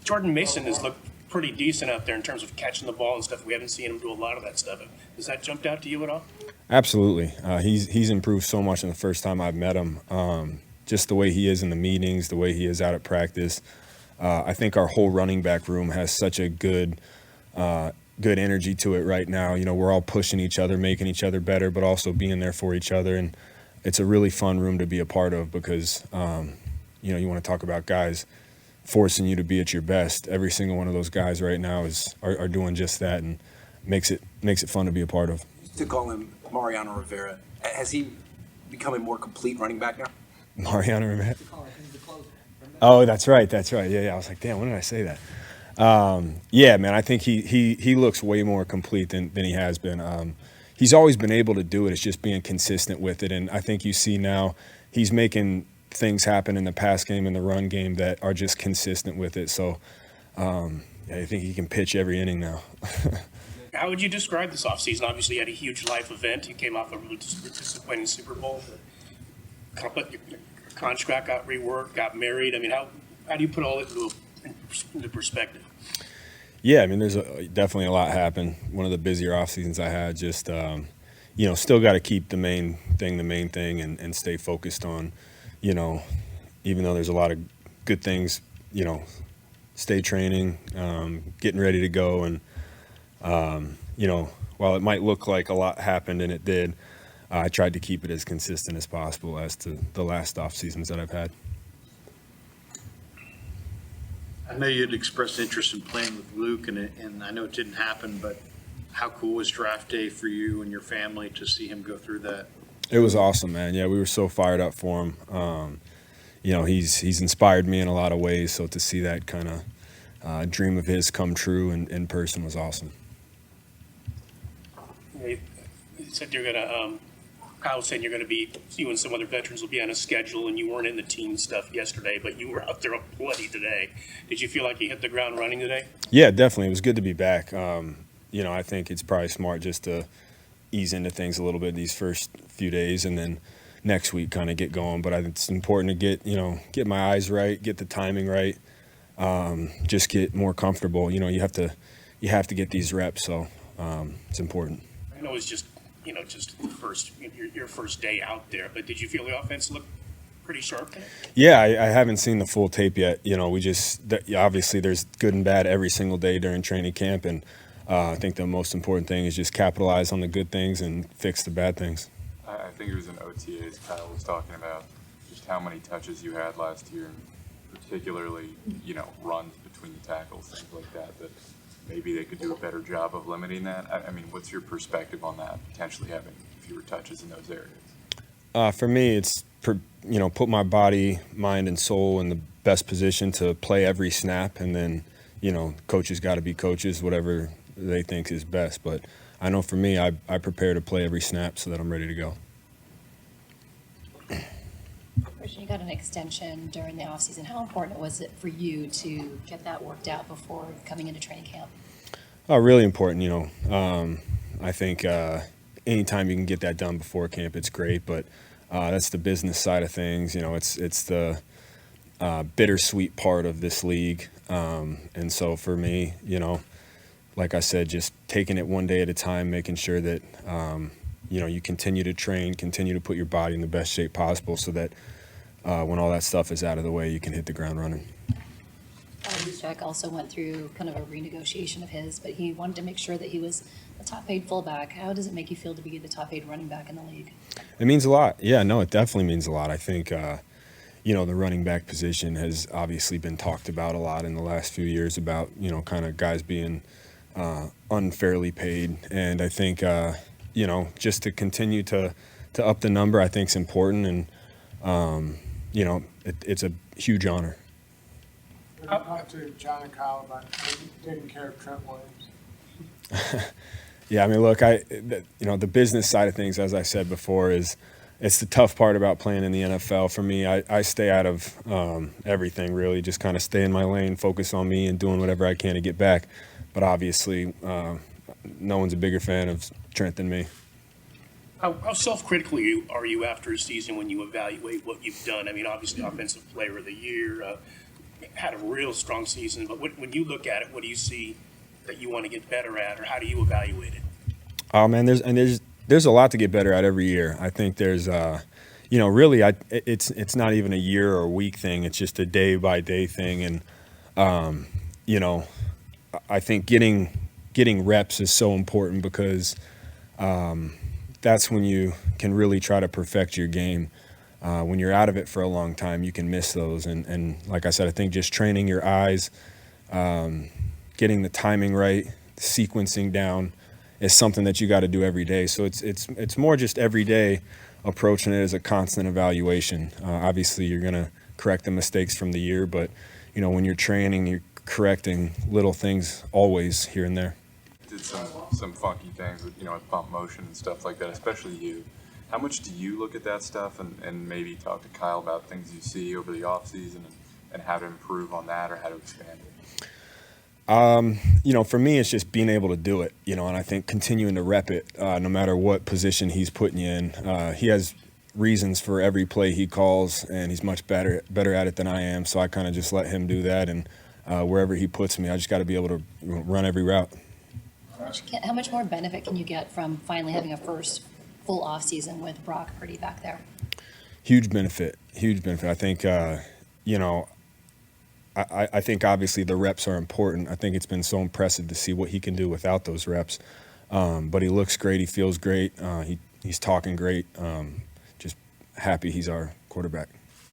Jordan Mason has looked pretty decent out there in terms of catching the ball and stuff. We haven't seen him do a lot of that stuff. Has that jumped out to you at all? Absolutely. He's improved so much in the first time I've met him. Just the way he is in the meetings, the way he is out at practice. I think our whole running back room has such a good energy to it right now. You know, we're all pushing each other, making each other better, but also being there for each other. And it's a really fun room to be a part of because, you want to talk about guys forcing you to be at your best. Every single one of those guys right now are doing just that, and makes it fun to be a part of. To call him Mariano Rivera, has he become a more complete running back now? Mariano Rivera. Oh, that's right. Yeah. I was like, damn, when did I say that? Yeah, man, I think he looks way more complete than he has been. He's always been able to do it. It's just being consistent with it. And I think you see now he's making things happen in the pass game and the run game that are just consistent with it. So I think he can pitch every inning now. How would you describe this offseason? Obviously, you had a huge life event. You came off a really disappointing Super Bowl. Your contract got reworked, got married. I mean, how do you put all it into perspective? Yeah, I mean, there's definitely a lot happened. One of the busier off seasons I had. Just still got to keep the main thing, and stay focused on, even though there's a lot of good things, stay training, getting ready to go, and while it might look like a lot happened, and it did, I tried to keep it as consistent as possible as to the last off seasons that I've had. I know you had expressed interest in playing with Luke, and I know it didn't happen, but how cool was draft day for you and your family to see him go through that? It was awesome, man. Yeah, we were so fired up for him. He's inspired me in a lot of ways, so to see that kind of dream of his come true in person was awesome. You said you're going to Kyle was saying you and some other veterans will be on a schedule, and you weren't in the team stuff yesterday, but you were out there plenty today. Did you feel like you hit the ground running today? Yeah, definitely. It was good to be back. I think it's probably smart just to ease into things a little bit these first few days, and then next week kind of get going. But I think it's important to get my eyes right, get the timing right, just get more comfortable. You have to get these reps, so it's important. I know it's just your first day out there, but did you feel the offense looked pretty sharp today? Yeah, I haven't seen the full tape yet. Obviously there's good and bad every single day during training camp, and I think the most important thing is just capitalize on the good things and fix the bad things. I think it was in OTAs Kyle was talking about just how many touches you had last year, particularly, runs between the tackles, things like that maybe they could do a better job of limiting that. I mean, what's your perspective on that, potentially having fewer touches in those areas? For me, it's put my body, mind, and soul in the best position to play every snap, and then coaches got to be coaches, whatever they think is best. But I know for me, I prepare to play every snap so that I'm ready to go. Christian, you got an extension during the offseason. How important was it for you to get that worked out before coming into training camp? Oh, really important. I think anytime you can get that done before camp, it's great. But that's the business side of things. It's the bittersweet part of this league. And so for me, like I said, just taking it one day at a time, making sure that you continue to train, continue to put your body in the best shape possible, so that when all that stuff is out of the way, you can hit the ground running. Jack also went through kind of a renegotiation of his, but he wanted to make sure that he was a top-paid fullback. How does it make you feel to be the top-paid running back in the league? It means a lot. Yeah, no, it definitely means a lot. I think, the running back position has obviously been talked about a lot in the last few years about, kind of guys being unfairly paid. And I think, just to continue to up the number, I think is important. And, it's a huge honor. Talk to John and Kyle about taking care of Trent Williams. Yeah, I mean, look, the business side of things, as I said before, it's the tough part about playing in the NFL. For me, I stay out of everything, really, just kind of stay in my lane, focus on me, and doing whatever I can to get back. But obviously, no one's a bigger fan of Trent than me. How self-critical are you after a season when you evaluate what you've done? I mean, obviously, Offensive Player of the Year, had a real strong season, but when you look at it, what do you see that you want to get better at, or how do you evaluate it? Oh man, there's a lot to get better at every year. I think there's really it's not even a year or a week thing. It's just a day by day thing, and I think getting reps is so important because that's when you can really try to perfect your game. When you're out of it for a long time, you can miss those. And like I said, I think just training your eyes, getting the timing right, sequencing down is something that you got to do every day. So it's more just every day approaching it as a constant evaluation. Obviously, you're going to correct the mistakes from the year, but when you're training, you're correcting little things always here and there. Did some funky things with, with pump motion and stuff like that, especially you. How much do you look at that stuff and maybe talk to Kyle about things you see over the offseason and how to improve on that or how to expand it? For me, it's just being able to do it, and I think continuing to rep it, no matter what position he's putting you in. He has reasons for every play he calls, and he's much better at it than I am. So I kind of just let him do that, and wherever he puts me, I just got to be able to run every route. How much more benefit can you get from finally having a first full off season with Brock Purdy back there? Huge benefit. I think, I think obviously the reps are important. I think it's been so impressive to see what he can do without those reps. But he looks great. He feels great. He's talking great. Just happy he's our quarterback.